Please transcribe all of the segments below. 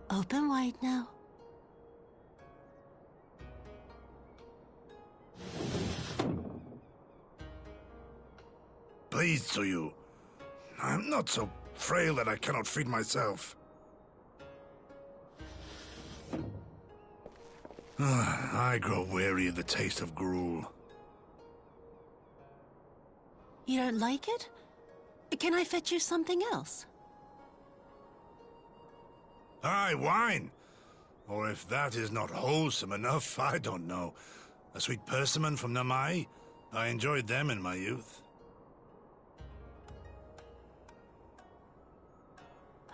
Open wide now. Pleased to you. I'm not so frail that I cannot feed myself. I grow weary of the taste of gruel. You don't like it? Can I fetch you something else? Aye, wine. Or if that is not wholesome enough, I don't know. A sweet persimmon from Namai? I enjoyed them in my youth.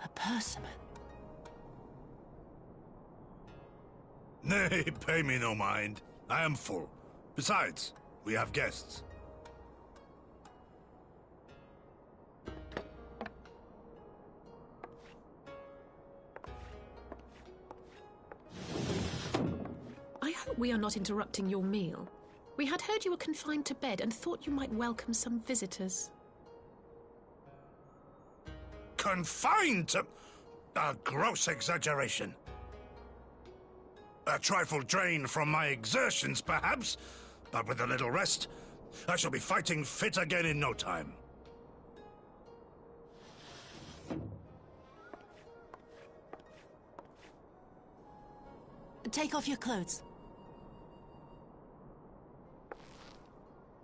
A persimmon? Nay, pay me no mind. I am full. Besides, we have guests. I hope we are not interrupting your meal. We had heard you were confined to bed and thought you might welcome some visitors. Confined to... a gross exaggeration. A trifle drained from my exertions, perhaps, but with a little rest, I shall be fighting fit again in no time. Take off your clothes.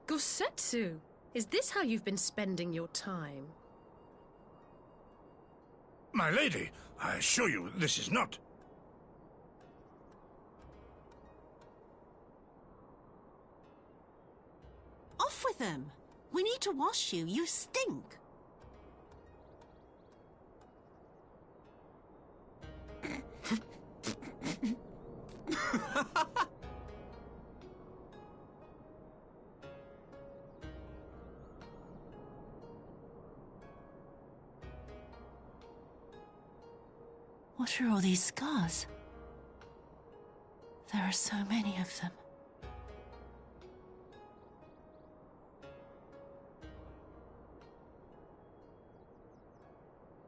Gosetsu, is this how you've been spending your time? My lady, I assure you this is not... Off with them! We need to wash you. You stink. What are all these scars? There are so many of them.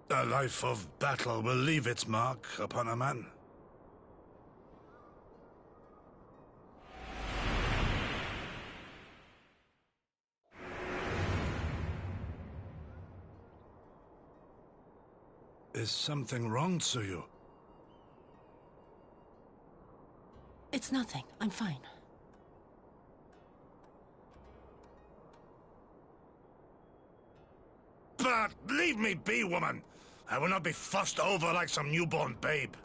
A life of battle will leave its mark upon a man. Is something wrong, Tsuyu? It's nothing. I'm fine. But leave me be, woman! I will not be fussed over like some newborn babe.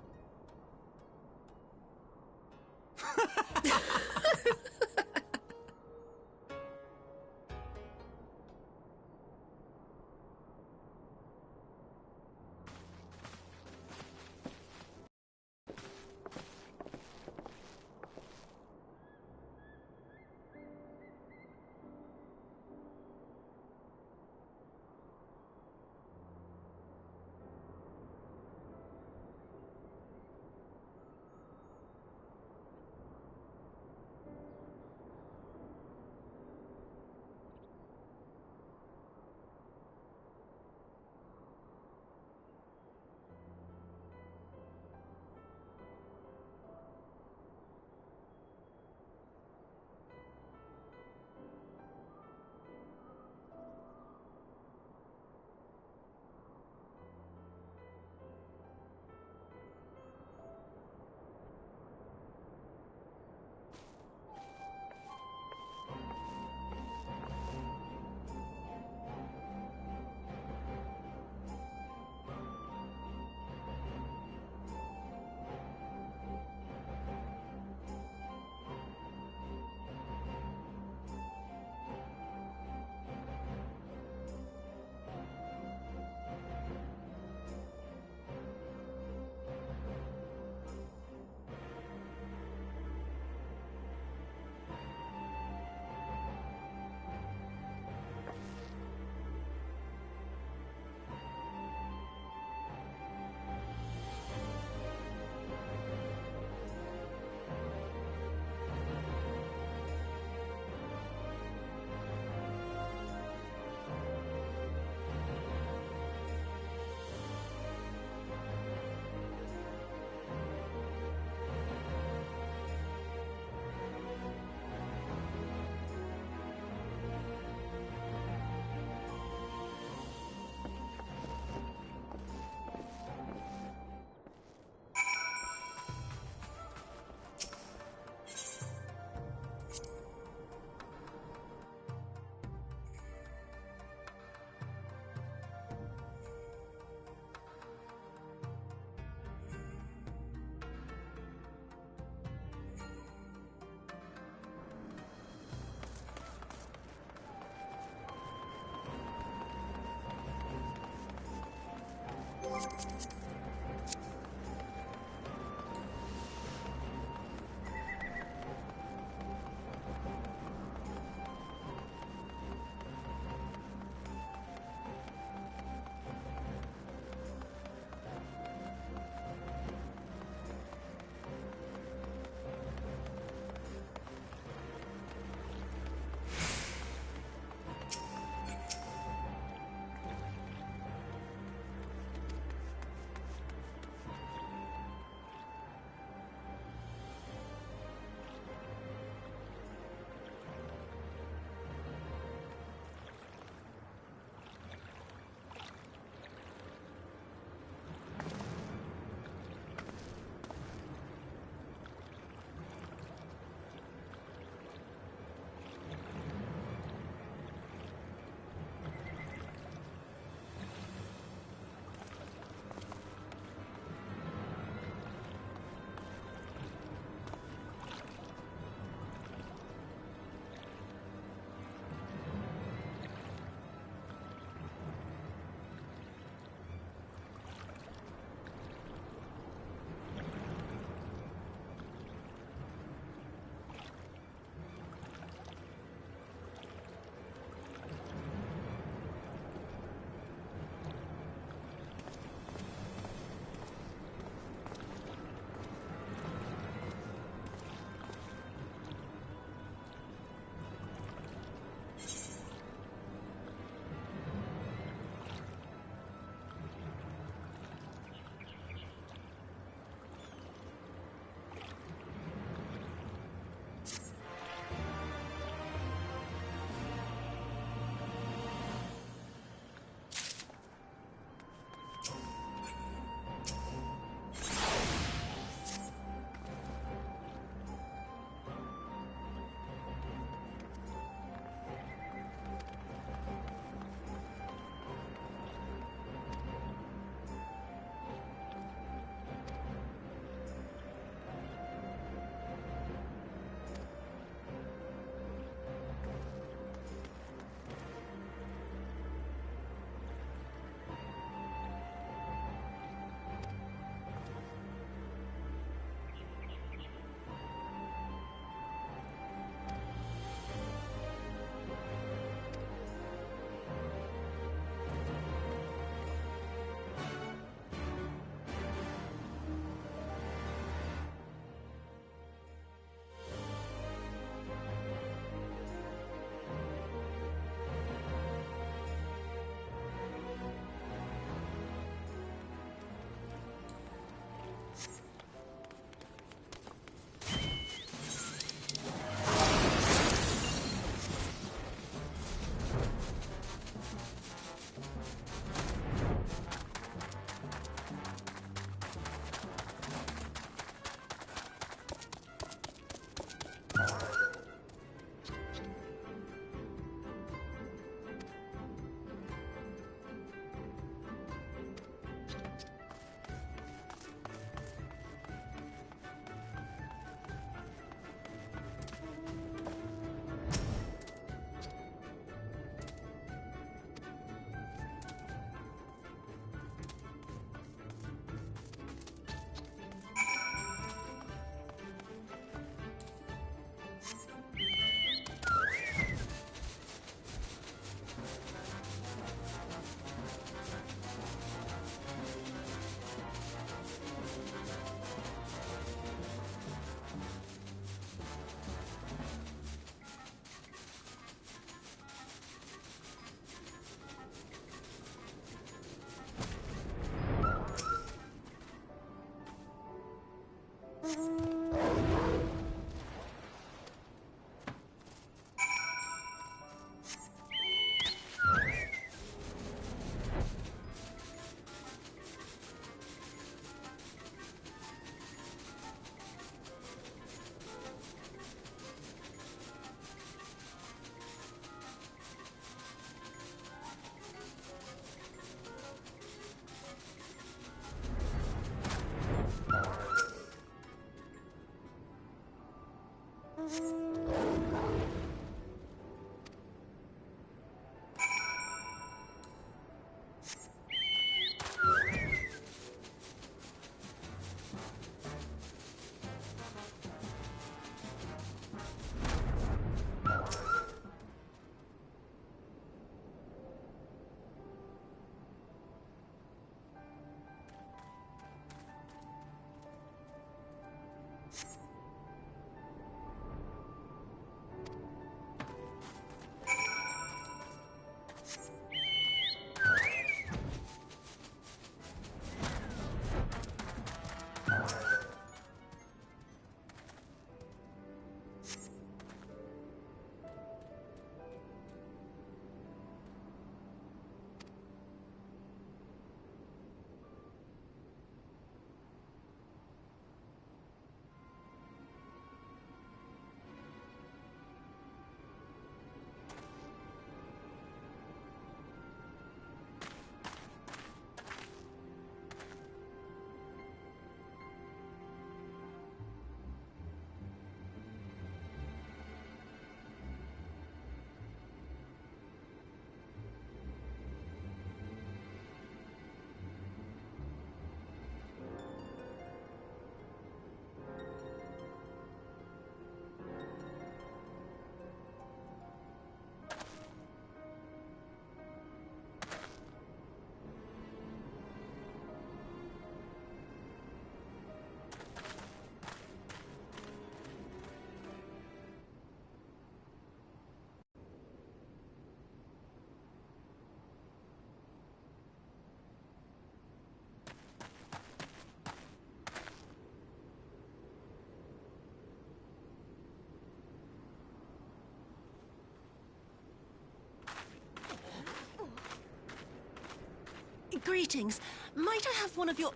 Greetings. Might I have one of your...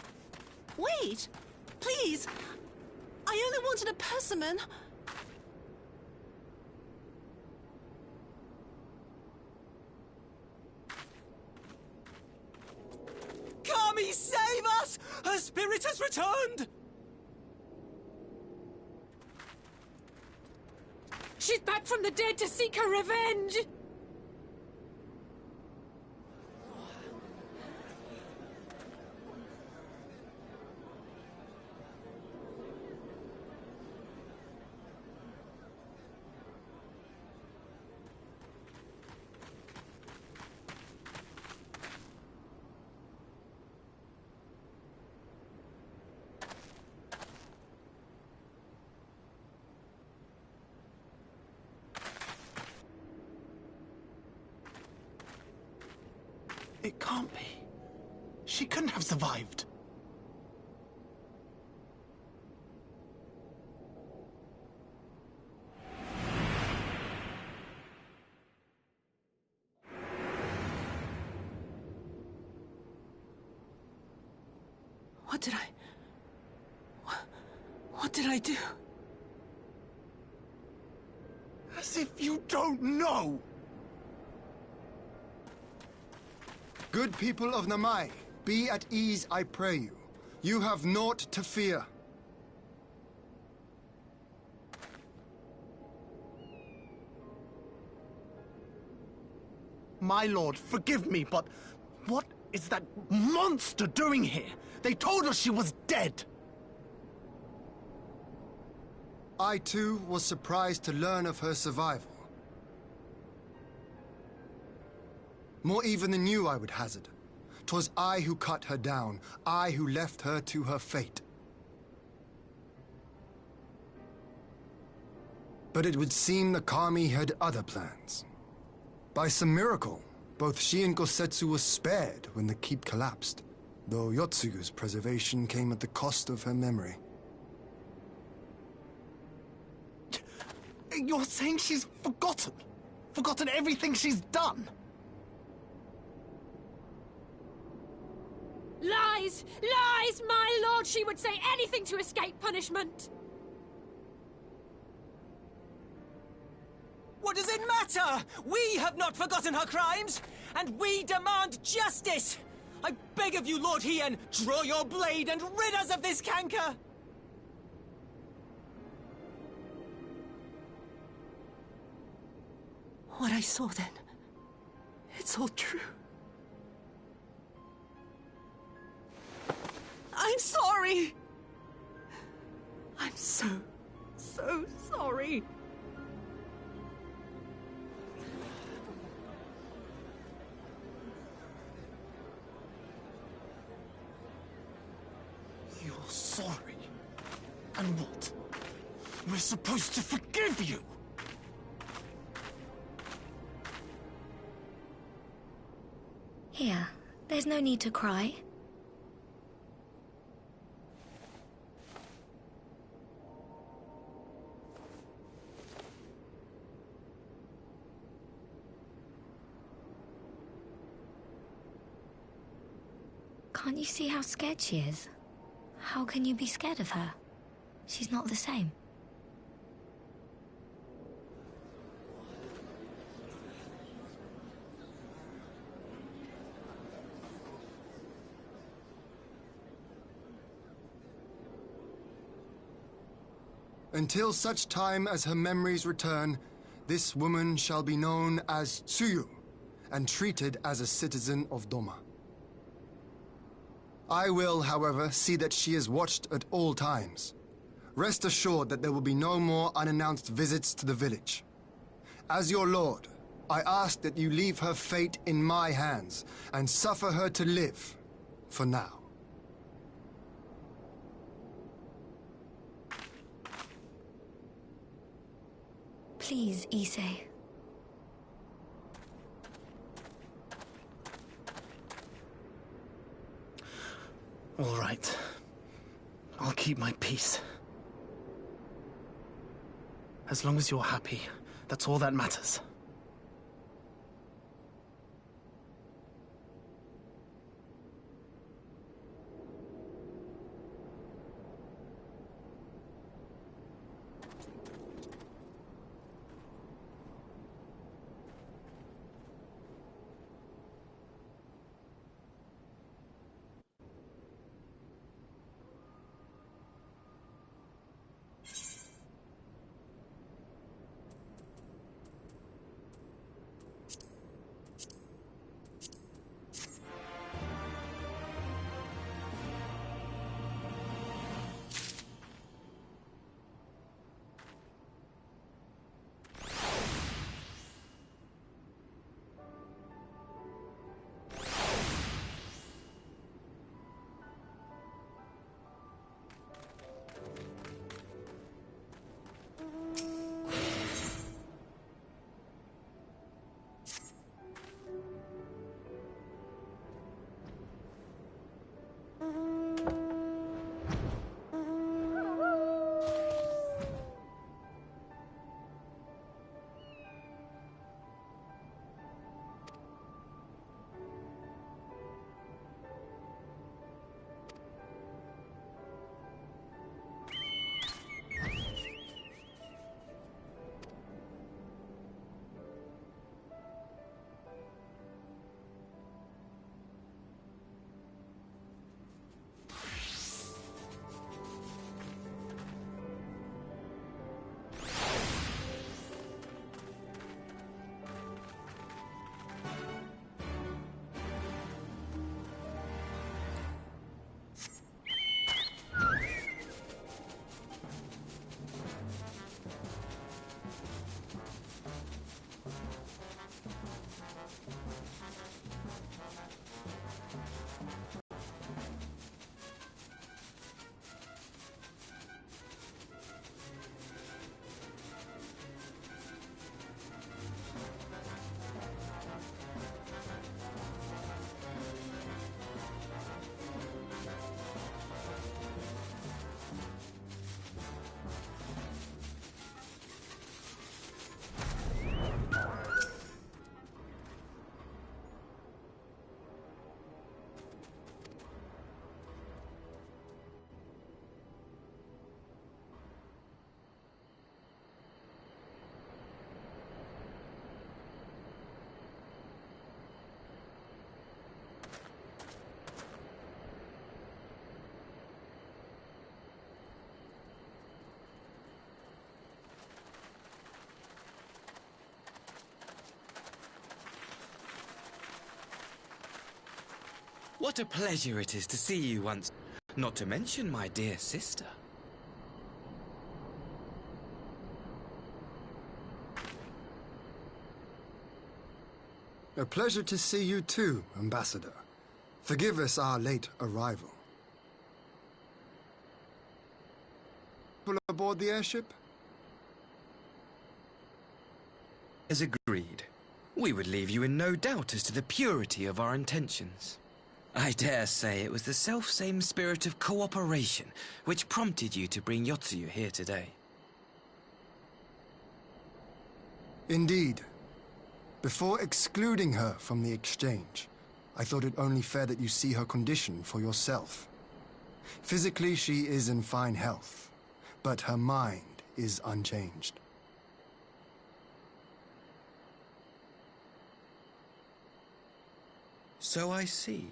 Wait! Please! I only wanted a persimmon. Kami, save us! Her spirit has returned! She's back from the dead to seek her revenge! It can't be. She couldn't have survived. What did I do? As if you don't know! Good people of Namai, be at ease, I pray you. You have naught to fear. My lord, forgive me, but what is that monster doing here? They told us she was dead! I too was surprised to learn of her survival. More even than you, I would hazard. 'Twas I who cut her down, I who left her to her fate. But it would seem the Kami had other plans. By some miracle, both she and Gosetsu were spared when the keep collapsed, though Yotsugu's preservation came at the cost of her memory. You're saying she's forgotten? Forgotten everything she's done? Lies! Lies! My lord, she would say anything to escape punishment! What does it matter? We have not forgotten her crimes, and we demand justice! I beg of you, Lord Hien, draw your blade and rid us of this canker! What I saw then, it's all true. I'm sorry! I'm so sorry. You're sorry? And what? We're supposed to forgive you? Here, there's no need to cry. Can't you see how scared she is? How can you be scared of her? She's not the same. Until such time as her memories return, this woman shall be known as Tsuyu, and treated as a citizen of Doma. I will, however, see that she is watched at all times. Rest assured that there will be no more unannounced visits to the village. As your lord, I ask that you leave her fate in my hands, and suffer her to live, for now. Please, Issei. All right. I'll keep my peace. As long as you're happy, that's all that matters. What a pleasure it is to see you once, not to mention my dear sister. A pleasure to see you too, Ambassador. Forgive us our late arrival. People aboard the airship? As agreed, we would leave you in no doubt as to the purity of our intentions. I dare say it was the self-same spirit of cooperation which prompted you to bring Yotsuyu here today. Indeed. Before excluding her from the exchange, I thought it only fair that you see her condition for yourself. Physically, she is in fine health, but her mind is unchanged. So I see.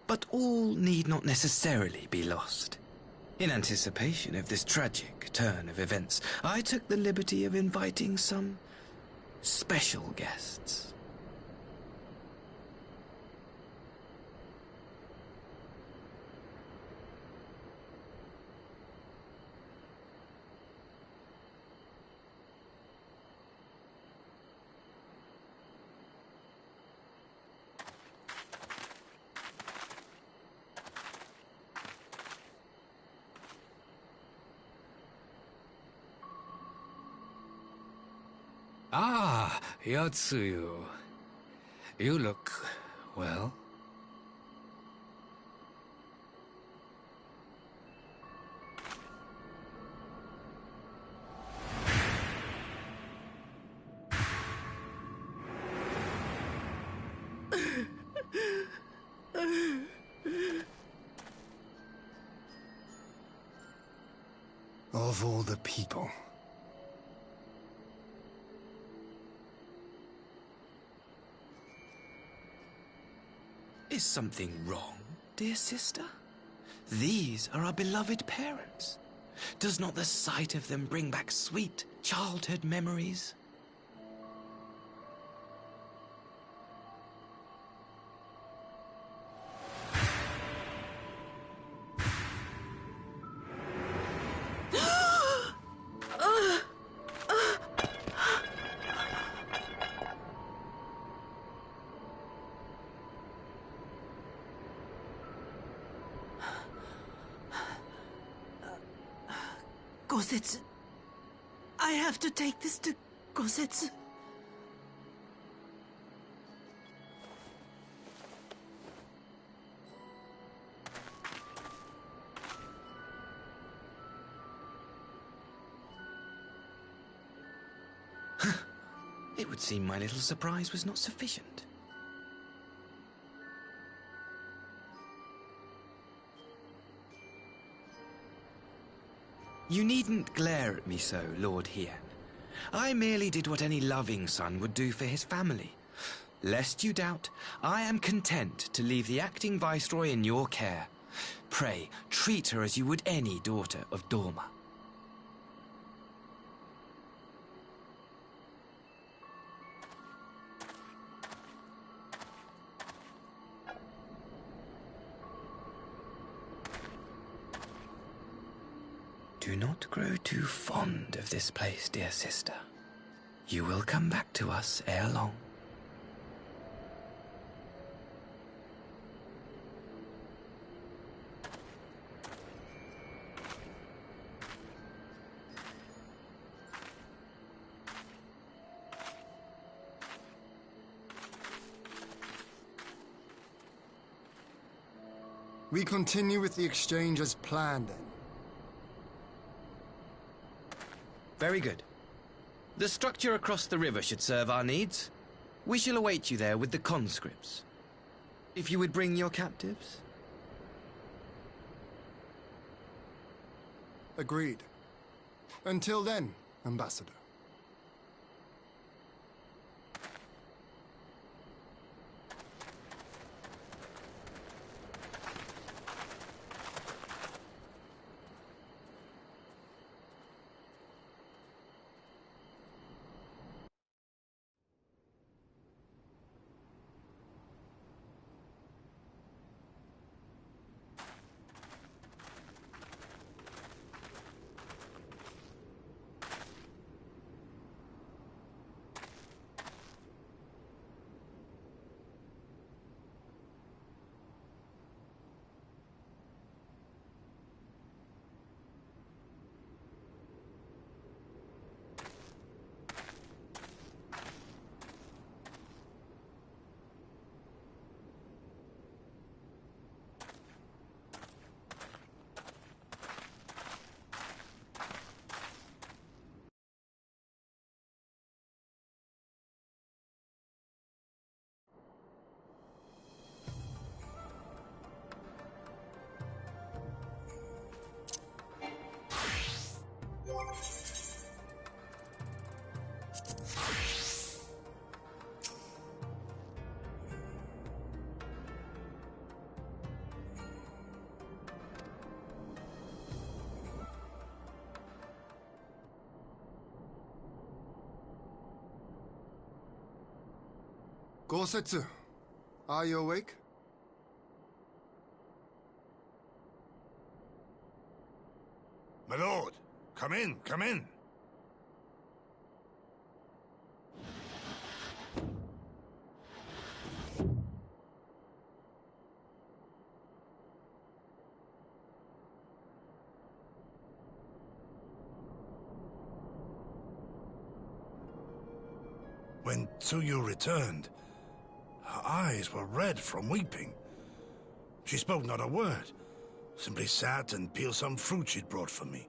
But all need not necessarily be lost. In anticipation of this tragic turn of events, I took the liberty of inviting some special guests. Ah, Yotsuyu. You look well. Of all the people. Is something wrong, dear sister? These are our beloved parents. Does not the sight of them bring back sweet childhood memories? Gosetsu. I have to take this to Gosetsu. It would seem my little surprise was not sufficient. You needn't glare at me so, Lord Hien. I merely did what any loving son would do for his family. Lest you doubt, I am content to leave the acting viceroy in your care. Pray, treat her as you would any daughter of Dorma. Do not grow too fond of this place, dear sister. You will come back to us ere long. We continue with the exchange as planned, then. Very good. The structure across the river should serve our needs. We shall await you there with the conscripts. If you would bring your captives. Agreed. Until then, Ambassador. Gosetsu, are you awake? My lord, come in, come in. When Tsuyu returned, her eyes were red from weeping. She spoke not a word, simply sat and peeled some fruit she'd brought for me.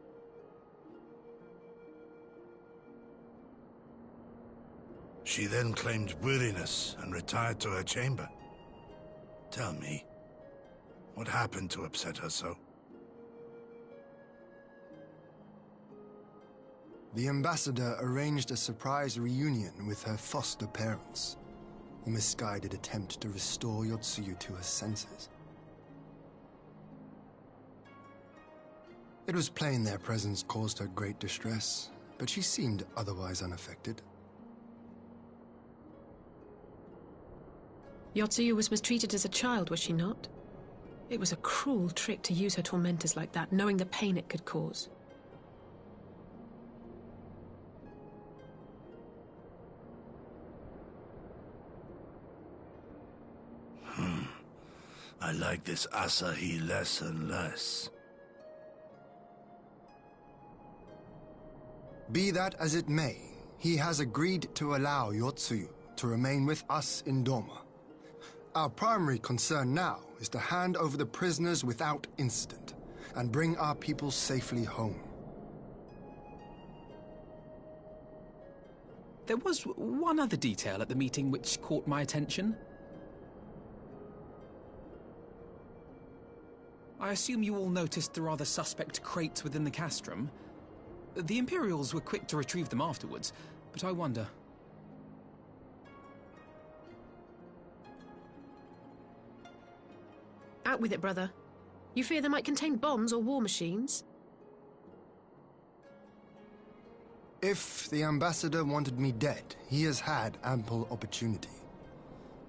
She then claimed weariness and retired to her chamber. Tell me, what happened to upset her so? The ambassador arranged a surprise reunion with her foster parents. A misguided attempt to restore Yotsuyu to her senses. It was plain their presence caused her great distress, but she seemed otherwise unaffected. Yotsuyu was mistreated as a child, was she not? It was a cruel trick to use her tormentors like that, knowing the pain it could cause. I like this Asahi less and less. Be that as it may, he has agreed to allow Yotsuyu to remain with us in Doma. Our primary concern now is to hand over the prisoners without incident and bring our people safely home. There was one other detail at the meeting which caught my attention. I assume you all noticed the rather suspect crates within the castrum. The Imperials were quick to retrieve them afterwards, but I wonder... Out with it, brother. You fear they might contain bombs or war machines? If the ambassador wanted me dead, he has had ample opportunity.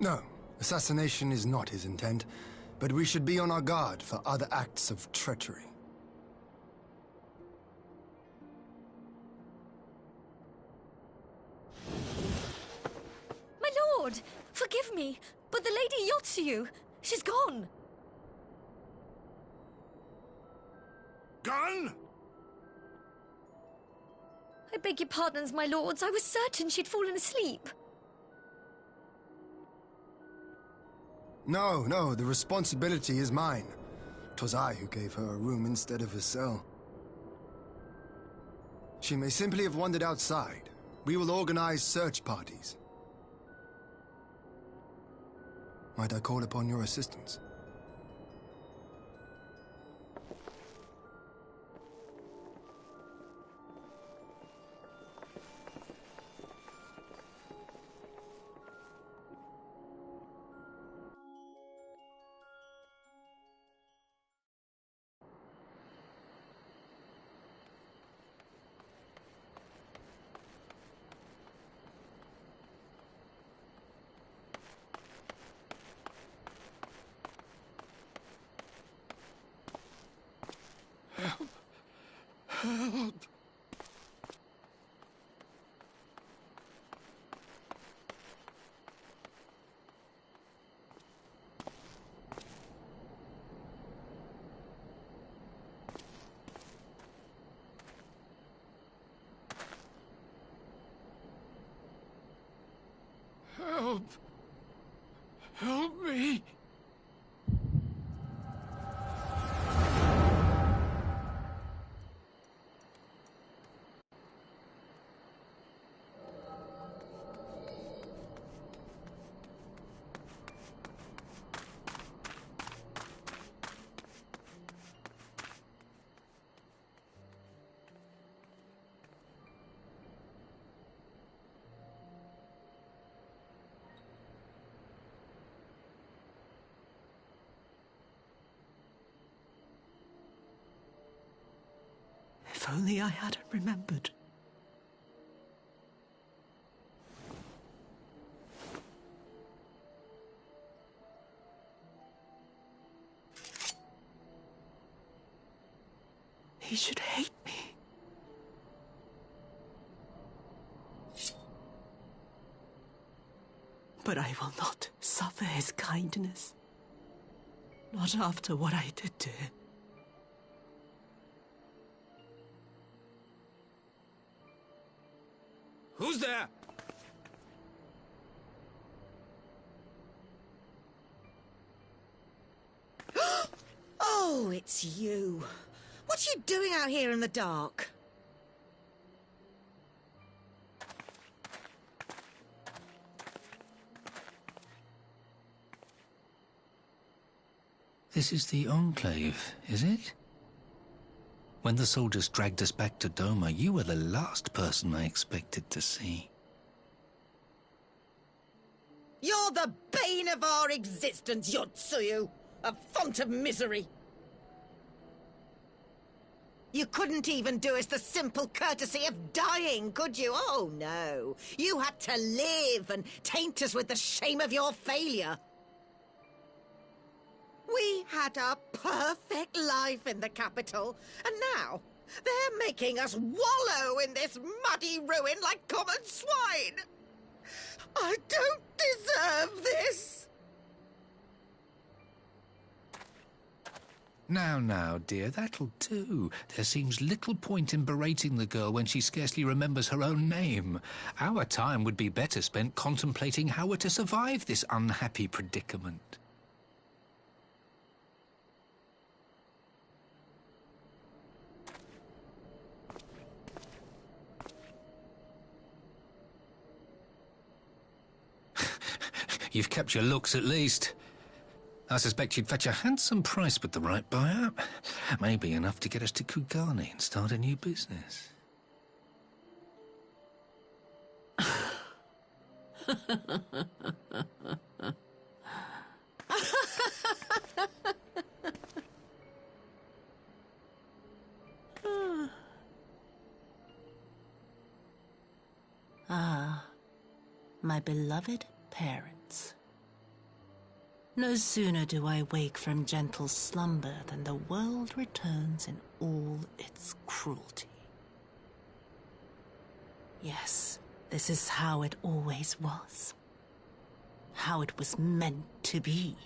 No, assassination is not his intent, but we should be on our guard for other acts of treachery. My lord! Forgive me, but the Lady Yotsuyu, she's gone! Gone? I beg your pardons, my lords. I was certain she'd fallen asleep. No, the responsibility is mine. 'Twas I who gave her a room instead of a cell. She may simply have wandered outside. We will organize search parties. Might I call upon your assistance? Help! Help! Help me! If only I hadn't remembered. He should hate me. But I will not suffer his kindness. Not after what I did to him. Who's there? Oh, it's you. What are you doing out here in the dark? This is the Enclave, is it? When the soldiers dragged us back to Doma, you were the last person I expected to see. You're the bane of our existence, Yotsuyu. A font of misery. You couldn't even do us the simple courtesy of dying, could you? Oh, no. You had to live and taint us with the shame of your failure. We had a perfect life in the capital, and now they're making us wallow in this muddy ruin like common swine. I don't deserve this. Now, dear, that'll do. There seems little point in berating the girl when she scarcely remembers her own name. Our time would be better spent contemplating how we're to survive this unhappy predicament. You've kept your looks, at least. I suspect you'd fetch a handsome price with the right buyer. Maybe enough to get us to Kugane and start a new business. Ah, my beloved parents. No sooner do I wake from gentle slumber than the world returns in all its cruelty. Yes, this is how it always was. How it was meant to be.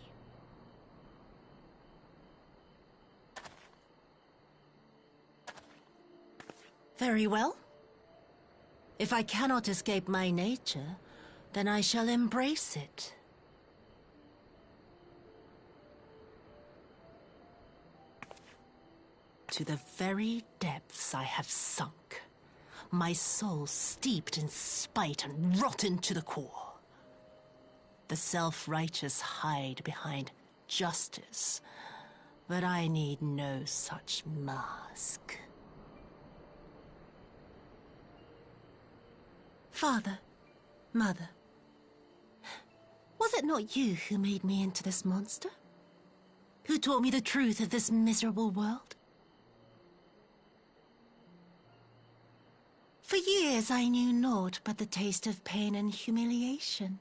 Very well. If I cannot escape my nature, then I shall embrace it. To the very depths I have sunk, my soul steeped in spite and rotten to the core. The self-righteous hide behind justice, but I need no such mask. Father, Mother, was it not you who made me into this monster? Who taught me the truth of this miserable world? For years I knew naught but the taste of pain and humiliation.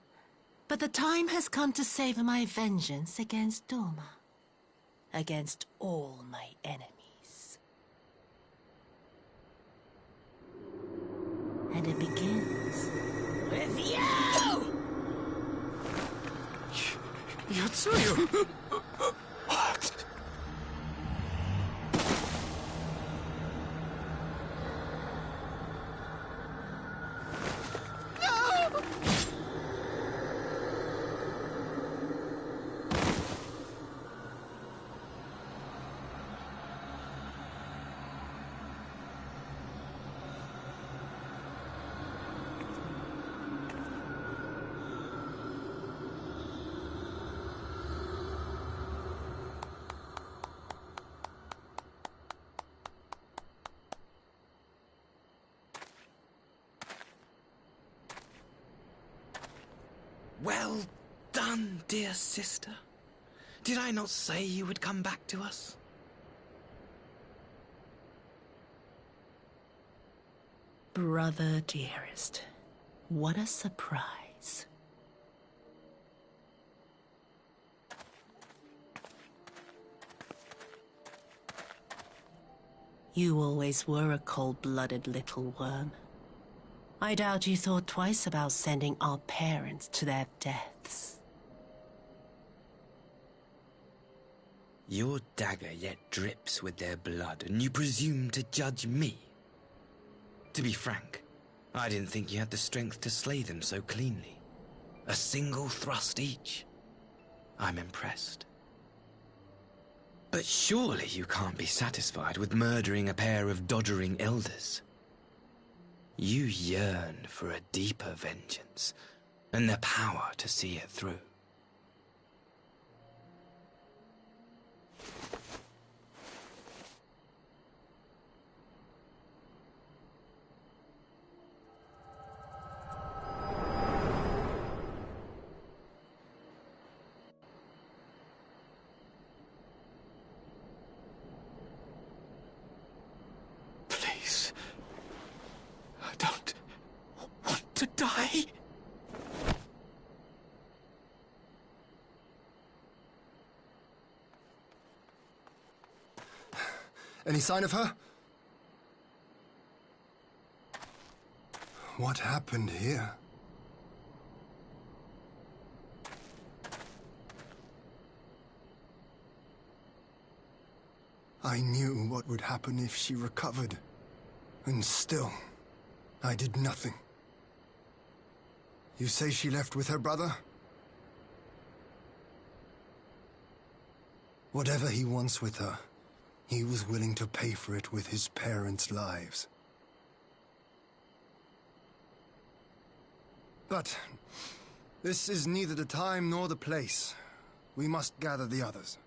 But the time has come to savor my vengeance against Doma. Against all my enemies. And it begins with you! Yotsuyu! Well done, dear sister. Did I not say you would come back to us? Brother dearest, what a surprise. You always were a cold-blooded little worm. I doubt you thought twice about sending our parents to their deaths. Your dagger yet drips with their blood, and you presume to judge me? To be frank, I didn't think you had the strength to slay them so cleanly. A single thrust each. I'm impressed. But surely you can't be satisfied with murdering a pair of doddering elders. You yearn for a deeper vengeance, and the power to see it through. Please. I don't want to die. Any sign of her? What happened here? I knew what would happen if she recovered. And still, I did nothing. You say she left with her brother? Whatever he wants with her, he was willing to pay for it with his parents' lives. But this is neither the time nor the place. We must gather the others.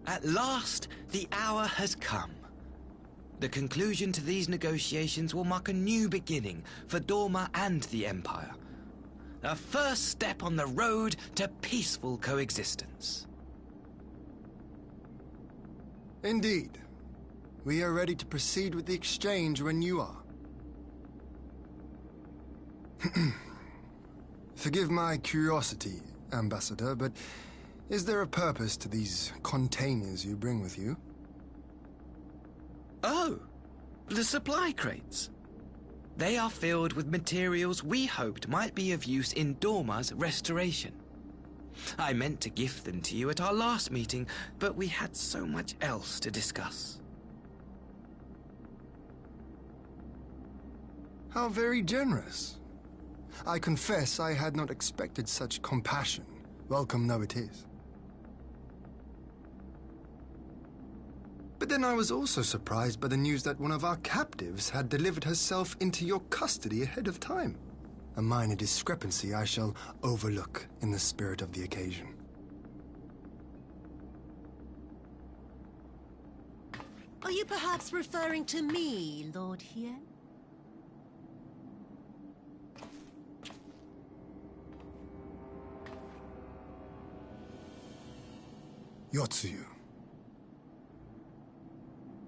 At last, the hour has come. The conclusion to these negotiations will mark a new beginning for Dorma and the Empire. A first step on the road to peaceful coexistence. Indeed. We are ready to proceed with the exchange when you are. Forgive my curiosity, Ambassador, but is there a purpose to these containers you bring with you? Oh, the supply crates. They are filled with materials we hoped might be of use in Dorma's restoration. I meant to gift them to you at our last meeting, but we had so much else to discuss. How very generous. I confess I had not expected such compassion, welcome though it is. But then I was also surprised by the news that one of our captives had delivered herself into your custody ahead of time. A minor discrepancy I shall overlook in the spirit of the occasion. Are you perhaps referring to me, Lord Hien? Yotsuyu.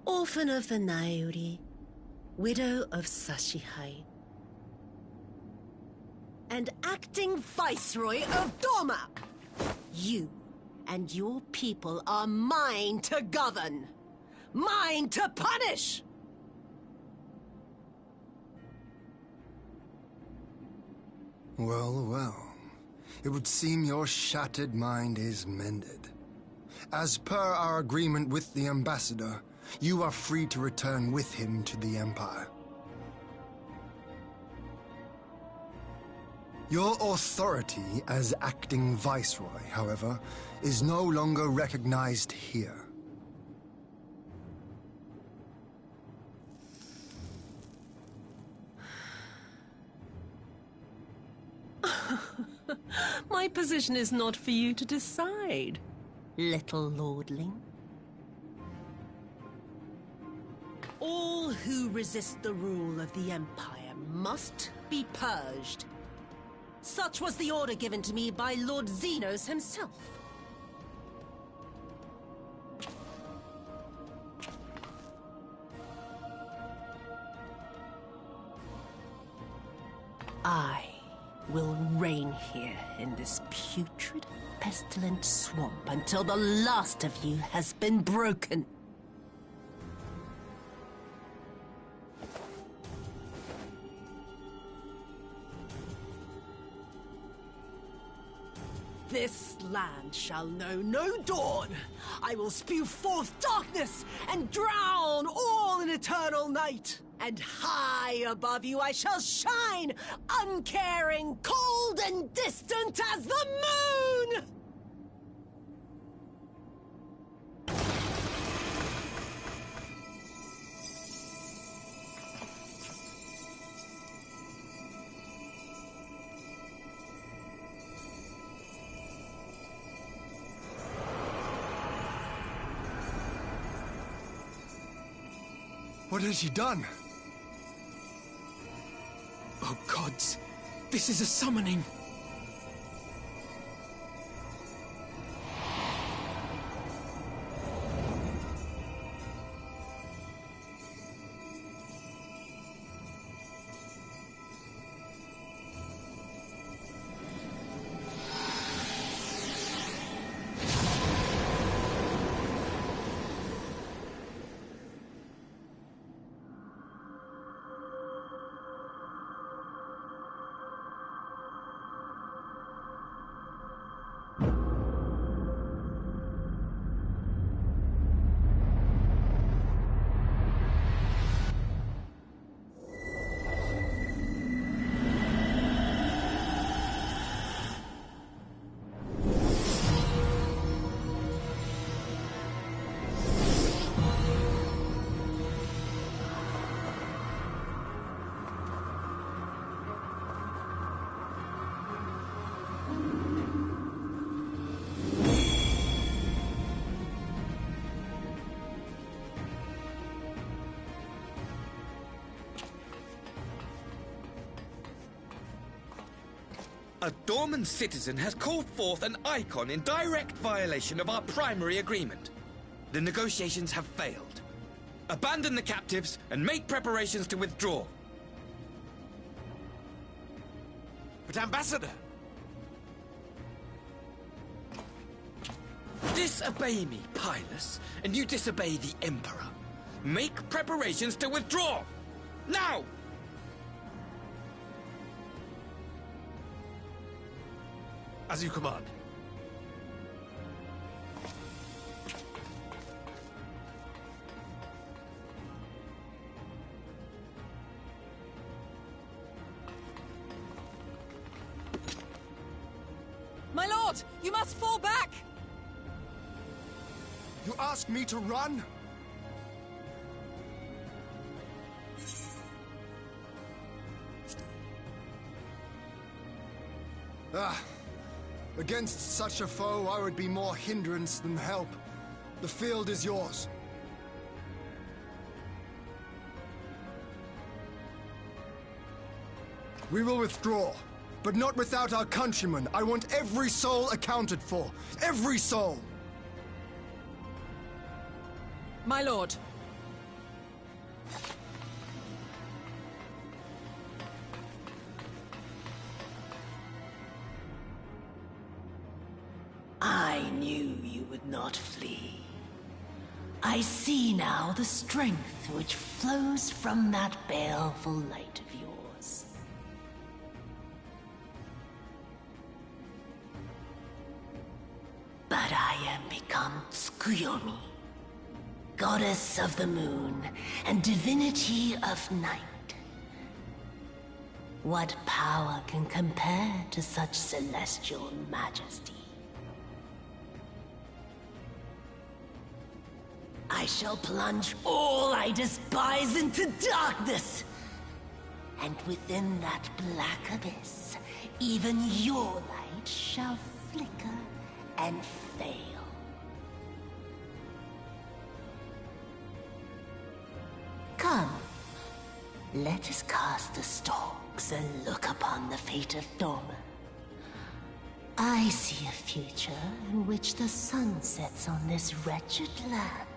Orphan of the Nairi, widow of Sashihai, and acting Viceroy of Dorma. You and your people are mine to govern, mine to punish! Well, well. It would seem your shattered mind is mended. As per our agreement with the Ambassador, you are free to return with him to the Empire. Your authority as acting Viceroy, however, is no longer recognized here. My position is not for you to decide, little lordling. All who resist the rule of the Empire must be purged. Such was the order given to me by Lord Xenos himself. I will reign here in this putrid, pestilent swamp until the last of you has been broken. This land shall know no dawn. I will spew forth darkness and drown all in eternal night. And high above you I shall shine, uncaring, cold and distant as the moon! What has she done? Oh gods, this is a summoning! A Dorman citizen has called forth an icon in direct violation of our primary agreement. The negotiations have failed. Abandon the captives and make preparations to withdraw. But Ambassador! Disobey me, Pilus, and you disobey the Emperor. Make preparations to withdraw! Now! As you command. My lord, you must fall back! You ask me to run? Against such a foe, I would be more hindrance than help. The field is yours. We will withdraw, but not without our countrymen. I want every soul accounted for. Every soul! My lord. I knew you would not flee. I see now the strength which flows from that baleful light of yours. But I am become Tsukuyomi, goddess of the moon and divinity of night. What power can compare to such celestial majesty? I shall plunge all I despise into darkness. And within that black abyss, even your light shall flicker and fail. Come, let us cast the stalks and look upon the fate of Dorman. I see a future in which the sun sets on this wretched land.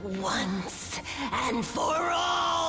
Once and for all!